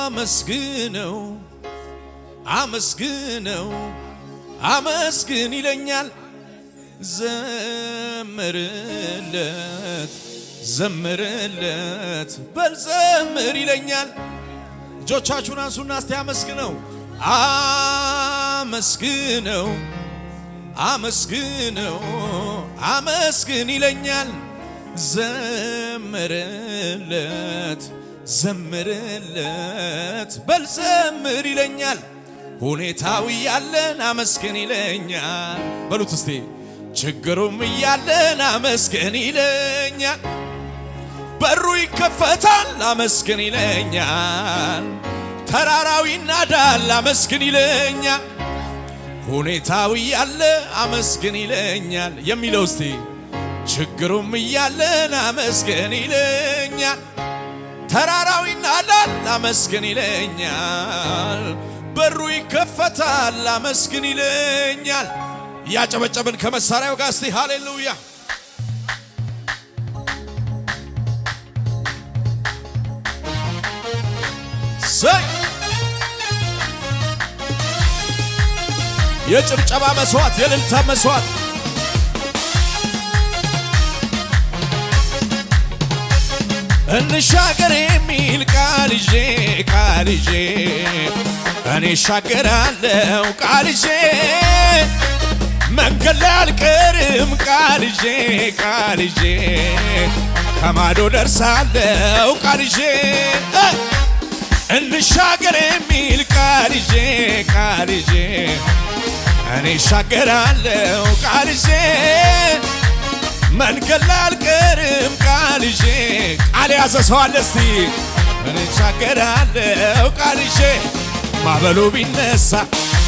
አመስግነው አመስግነው አመስግን ይለኛል። ዘምርለት ዘምርለት በል ዘምር ይለኛል። እጆቻችሁን አንሱና እስቲ አመስግነው አመስግነው አመስግነው አመስግን ይለኛል። ዘምርለት ዘምርለት በል ዘምር ይለኛል። ሁኔታው እያለን አመስግን ይለኛል። በሉት እስቲ ችግሩም እያለን አመስግን ይለኛል። በሩ ይከፈታል አመስግን ይለኛል። ተራራው ይናዳል አመስግን ይለኛል። ሁኔታው እያለ አመስግን ይለኛል የሚለው እስቲ ችግሩም እያለን አመስግን ይለኛል። ተራራው ይናዳል አመስግን ይለኛል። በሩ ይከፈታል አመስግን ይለኛል። ያጨበጨብን ከመሳሪያው ጋር እስቲ ሃሌሉያ ሰይ የጭብጨባ መስዋዕት የእልልታ መስዋዕት እንሻገር የሚል ቃል ይዤ እኔ ሻገራለሁ ቃል ይዤ መንገድ ላይ አልቀርም ቃል ይዤ ከማዶ ደርሳለሁ ቃል ይዤ እንሻገር የሚል ቃል ይዤ እኔ ሻገራለሁ ቃል ይዤ መንገድ ላይ አልቀርም ቃል ይዤ ቃል ያዘ ሰው አለ እስቲ እኔ ሻገራለሁ ቃል ይዤ ማዕበሉ ቢነሳ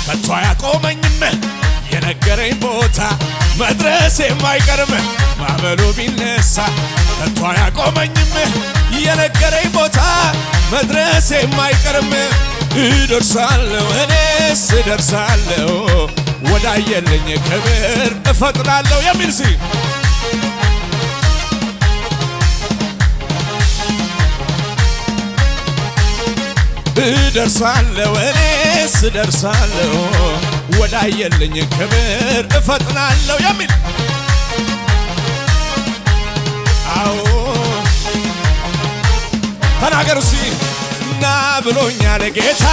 ከቶ አያቆመኝም የነገረኝ ቦታ መድረስ የማይቀርም ማዕበሉ ቢነሳ ከቶ አያቆመኝም የነገረኝ ቦታ መድረስ የማይቀርም እደርሳለሁ እኔስ እደርሳለሁ ወዳየልኝ ክብር እፈጥናለሁ የሚል ሲ እደርሳለሁ እኔስ እደርሳለሁ ወዳየልኝ ክብር እፈጥናለሁ የሚል አዎ ተናገሩ ሲ ና ብሎኛል ጌታ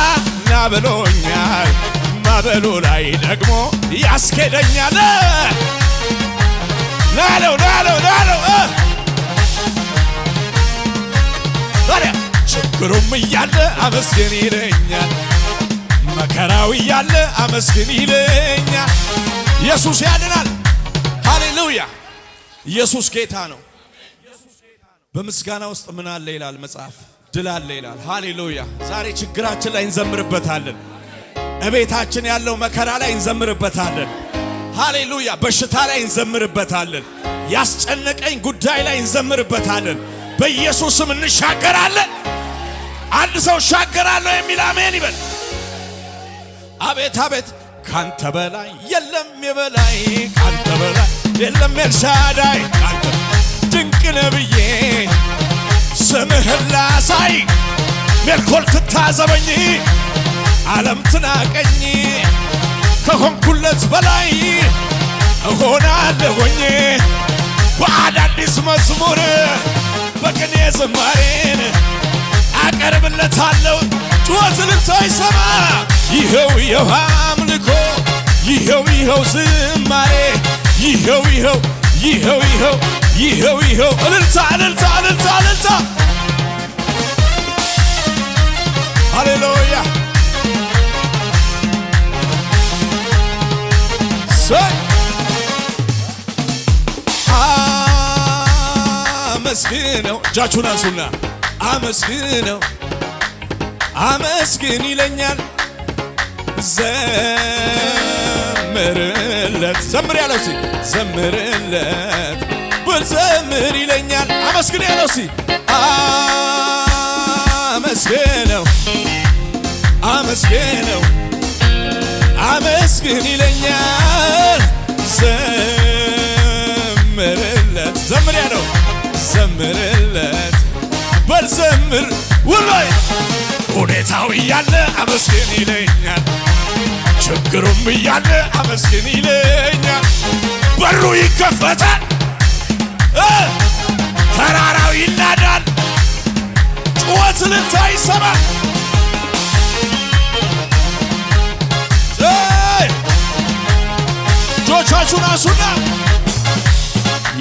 ና ብሎኛል ማዕበሉ ላይ ደግሞ ያስኬደኛል ናለው ችግሩም እያለ አመስግን ይለኛል። መከራው እያለ አመስግን ይለኛል። ኢየሱስ ያድናል። ሃሌሉያ ኢየሱስ ጌታ ነው። በምስጋና ውስጥ ምን አለ ይላል መጽሐፍ? ድል አለ ይላል። ሃሌሉያ ዛሬ ችግራችን ላይ እንዘምርበታለን። እቤታችን ያለው መከራ ላይ እንዘምርበታለን። ሃሌሉያ በሽታ ላይ እንዘምርበታለን። ያስጨነቀኝ ጉዳይ ላይ እንዘምርበታለን። በኢየሱስም እንሻገራለን። አንድ ሰው ሻገራለሁ የሚል አሜን ይበል። አቤት አቤት ካንተ በላይ የለም የበላይ ካንተ በላይ የለም ኤልሻዳይ ካንተ ድንቅ ነብዬ ስምህን ላሳይ ሜልኮል ትታዘበኝ ዓለም ትናቀኝ ከሆንኩለት በላይ እሆናለሁኝ በአዳዲስ መዝሙር በቅኔ ዝማሬን አቀርብለታለሁ። ጩኸት ልልታ ይሰማ ይኸው አምልኮ ይኸው ዝማሬ ይኸው እልልታ ሃሌሉያ አመስግነው እጃችሁን አንሱና አመስግነው አመስግን ይለኛል። ዘምርለት ዘምር ያለው ሲ ዘምርለት በል ዘምር ይለኛል። አመስግን ያለው ሲ አመስግነው አመስግን ይለኛል። ዘምርለት ዘምር ያለው ዘምርለት በል ብዘምር ውሎይ ሁኔታው እያለ አመስግን ይለኛል ችግሩም እያለ አመስግን ይለኛል በሩ ይከፈታል ተራራው ይናዳል ጩኸት እልልታ ይሰማል እጆቻችሁን አንሱና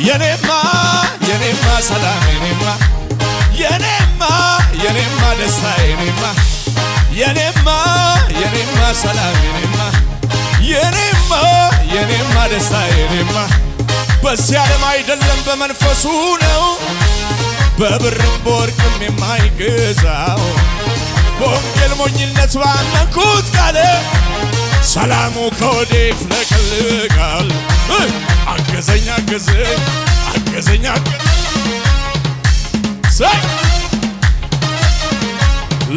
የኔማ ሰላም የኔማ ደስታ የኔማ ሰላም የኔማ ደስታ በዚህ ዓለም አይደለም በመንፈሱ ነው በብርም በወርቅም የማይገዛው በወንጌል ሞኝነት ባመንኩት ቃል ሰላሙ ከወዴ ይፍለቀልቃል አገዘኝ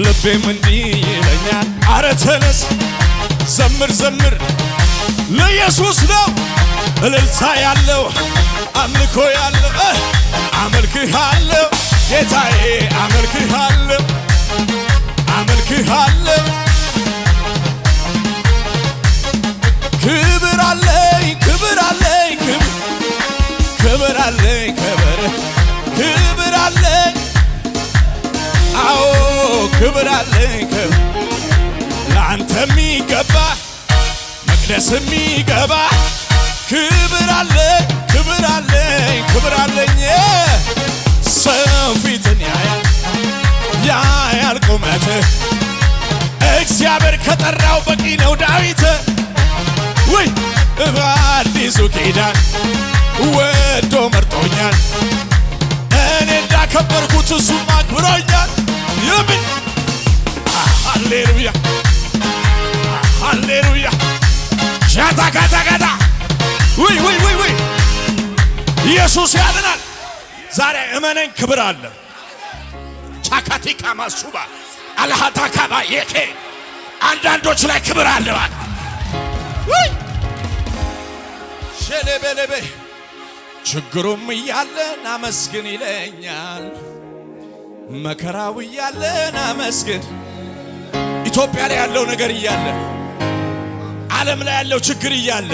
ልቤም እንዲህ ይለኛል አረ ተነስ ዘምር ለኢየሱስ ነው እልልታ ያለው አምልኮ ያለው አመልክሃለሁ ጌታዬ አመልክሃለሁ ክብር አለኝ ለአንተ የሚገባ መቅደስ የሚገባ ክብር አለኝ ሰው ፊትን ያያል ቁመት እግዚአብሔር ከጠራው በቂ ነው ዳዊት ወይ በአዲሱ ኪዳን ወዶ መርጦኛል እኔ እንዳከበርኩት እሱም አክብሮኛል ይምን ሃሌሉያ ሻታካታካታ ወይ ኢየሱስ ያድናል ዛሬ እመነኝ ክብር አለ ቻካቲካ ማሱባ አልሃታካባ የኬ አንዳንዶች ላይ ክብር አለ ወይ ሸለበለበ ችግሩም እያለ ናመስግን ይለኛል መከራው እያለ ናመስግን ኢትዮጵያ ላይ ያለው ነገር እያለ ዓለም ላይ ያለው ችግር እያለ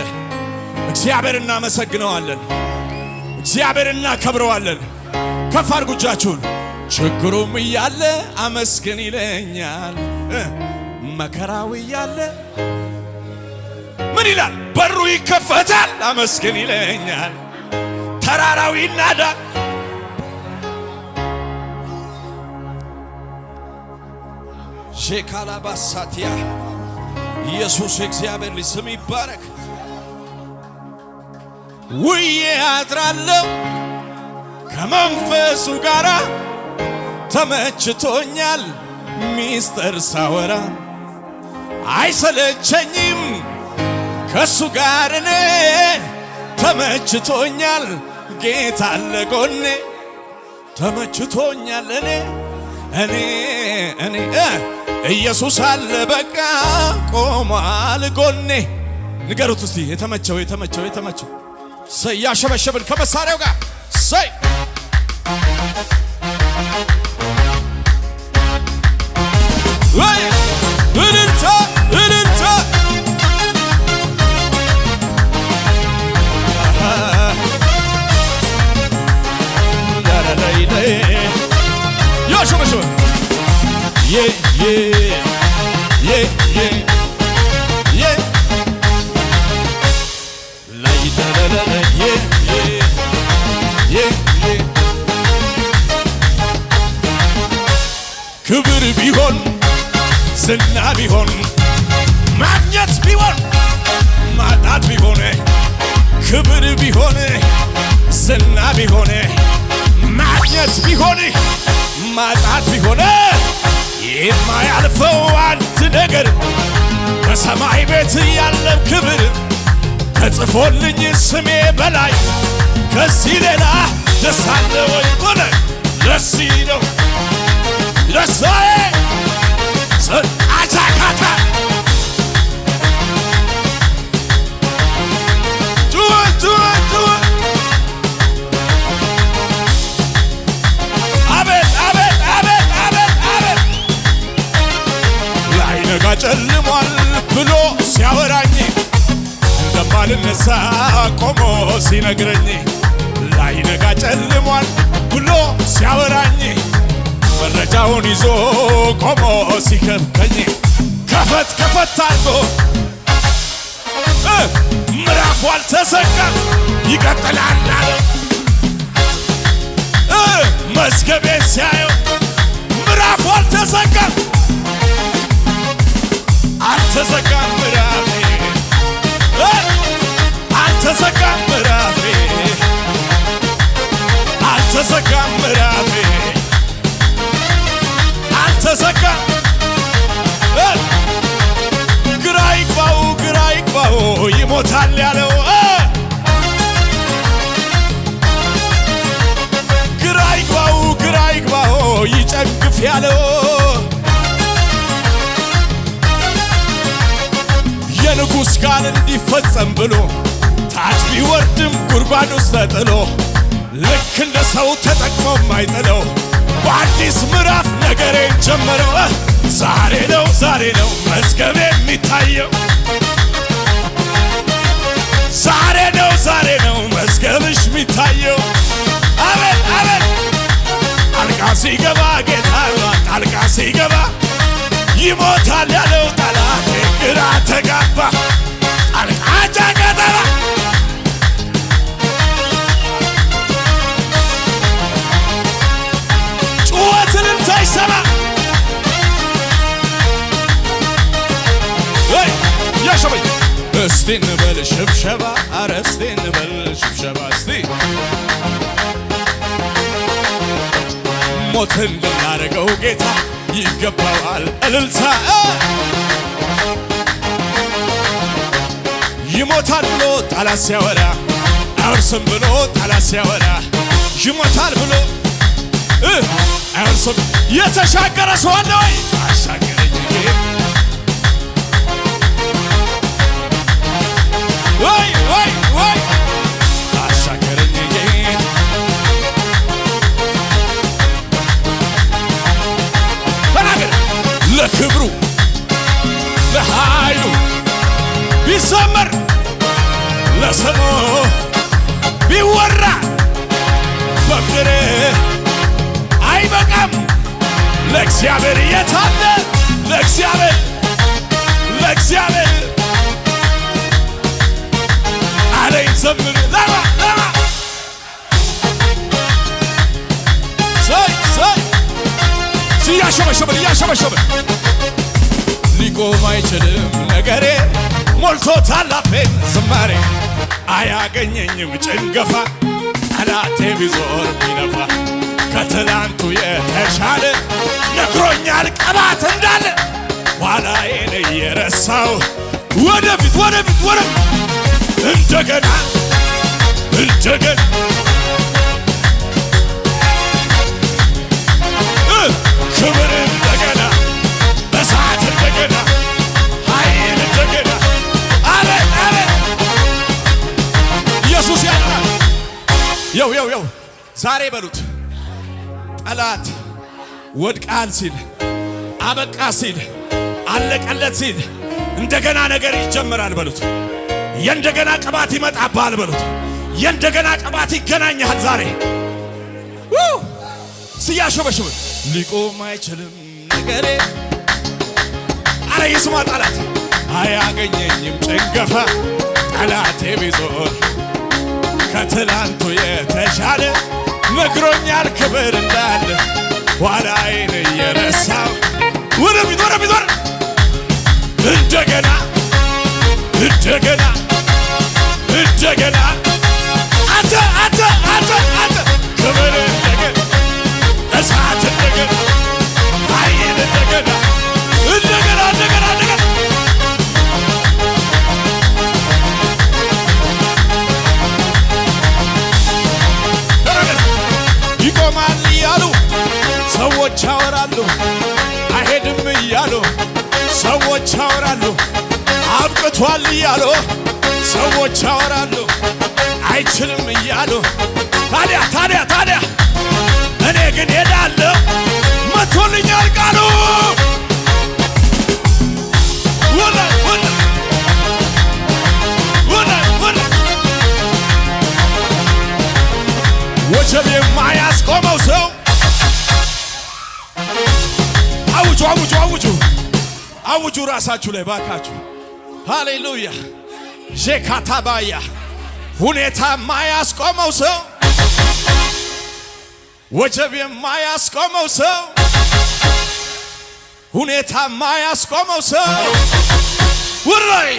እግዚአብሔር እናመሰግነዋለን እግዚአብሔር እናከብረዋለን ከፍ አድርጉ እጃችሁን ችግሩም እያለ አመስግን ይለኛል መከራው እያለ ምን ይላል በሩ ይከፈታል አመስግን ይለኛል ተራራው ይናዳል ሼካላባሳቲያ ኢየሱስ እግዚአብሔር ስም ይባረክ ውዬ አድራለሁ ከመንፈሱ ጋራ ተመችቶኛል ሚስጥር ሳወራ አይሰለቸኝም ከሱ ጋር እኔ ተመችቶኛል ጌታ አለ ጎኔ ተመችቶኛል እኔ ኢየሱስ አለ በቃ ቆሟል ጎኔ ንገሩት እስቲ የተመቸው ሰይ ያሸበሸብን ከመሳሪያው ጋር ሰይ ወይ እልልታ ያሸበሸብ ክብር ቢሆን ዝና ቢሆን ማግኘት ቢሆን ማጣት ቢሆን ክብር ቢሆን ዝና ቢሆን ማግኘት ቢሆን ማጣት ቢሆን የማያልፈው አንድ ነገር በሰማይ ቤት ያለው ክብር ተጽፎልኝ ስሜ በላይ ከዚህ ሌላ ደስ አለ ወይ ሆነ ለዚህ ነው ደስታዬ አቻካታ አቤት ጨልሟል ብሎ ሲያወራኝ እንደማልነሳ ቆሞ ሲነግረኝ ላይነጋ ጨልሟል ብሎ ሲያወራኝ መረጃውን ይዞ ቆሞ ሲከብከኝ ከፈት ከፈት አድርጎ ምዕራፉ አልተዘጋም ይቀጥላል አለ። መዝገቤን ሲያየው ምዕራፉ አልተዘጋም አልተዘጋም ምዕራፌ አልተዘጋም ምዕራፌ አልተዘጋም ምዕራፌ አልተዘጋም። ግራ ይግባው ይሞታል ያለው ግራ ይግባው ይጨግፍ ያለው የንጉሥ ቃል እንዲፈጸም ብሎ ታች ቢወርድም ጉድጓድ ውስጥ ተጥሎ ልክ እንደ ሰው ተጠቅሞ ማይጥለው በአዲስ ምዕራፍ ነገሬን ጀመረው። ዛሬ ነው መዝገቤ የሚታየው ዛሬ ነው መዝገብሽ የሚታየው። አቤት አቤት ጣልቃ ሲገባ ጌታ ጣልቃ ሲገባ ይሞታል ያለው ጠላቴ ግራ ተጋባ ጣልቃ ጃገተባ ጩኸትንም ሳይሰማ ያሸበኝ እስቲ እንበል ሽብሸባ አረ እስቲ እንበል ሽብሸባ እስቲ ሞትን ልናደርገው ጌታ ይገባዋል እልልታ። ይሞታል ብሎ ጠላት ሲያወራ አይወርስም ብሎ ጠላት ሲያወራ ይሞታል ብሎ አይወርስም። የተሻገረ ሰው አለ ወይ? አሻገረኝ ወይ አሻገረኝ ጌታ ተናገር። ለክብሩ ለኃይሉ ቢዘመር ለስሙ ቢወራ በምድር አይበቃም። ለእግዚአብሔር የታለ ለእግዚአብሔር አለኝ ዘምር ለማ እያሸበሸበ ሊቆም አይችልም ነገሬ ሞልቶታል አፌን ዝማሬ አያገኘኝም ጭንገፋ ጠላቴ ቢዞር ቢለፋ ከትላንቱ የተሻለ ነግሮኛል ቅባት እንዳለ ኋላዬን እየረሳው ወደፊት እንደገና ክብር እንደገና እሳት እንደገና ኃይል እንደገና አቤት ኢየሱስ ያድናል። የው ዛሬ በሉት ጠላት ወድቃል ሲል አበቃ ሲል አለቀለት ሲል እንደገና ነገር ይጀምራል በሉት። የእንደገና ቅባት ይመጣባል በሉት። የእንደገና ቅባት ይገናኛል ዛሬ ሲያሸበሽብ ሊቆም አይችልም ነገሬ አረ ይስማ ጠላት አያገኘኝም ጭንገፋ ጠላቴ ቢዞር ከትላንቱ የተሻለ ነግሮኛል ክብር እንዳለ ኋላዬን እየረሳው ወደፊት እንደገና አንተ ክብር እንደገና እሳት እንደገና ኃይል እንደገና ይቆማል እያሉ ሰዎች ያወራሉ። አይሄድም እያሉ ሰዎች ያወራሉ። አብቅቷል እያሉ ሰዎች ያወራሉ። አይችልም እያሉ ታዲያ እኔ ግን ሄዳለሁ መቶልኛል ቃሉ አውጁ አውጁ አውጁ አውጁ ራሳችሁ ላይ ባካችሁ። ሃሌሉያ ጄካታባያ ሁኔታ የማያስቆመው ሰው ወጀብ የማያስቆመው ሰው ሁኔታ የማያስቆመው ሰው ወራይ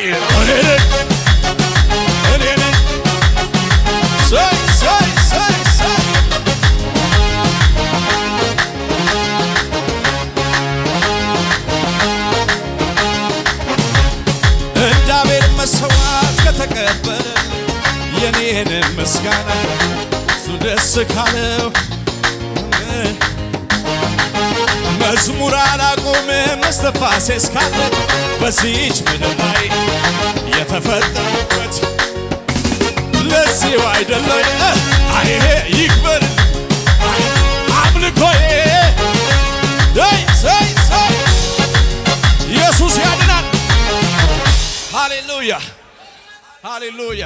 እኔ ሳይ እንዳቤል መስዋዕት ከተቀበለ የኔን ምስጋና እሱ ደስ ካለው መዝሙር አላቆምም እስትንፋሴ እስካለ በዚች ምድር ላይ የተፈጠርኩበት ለዚሁ አይደለም። አይሄ ይክበር አምልኮዬ ሳይ ኢየሱስ ያድናል። ሃሌሉያ ሃሌሉያ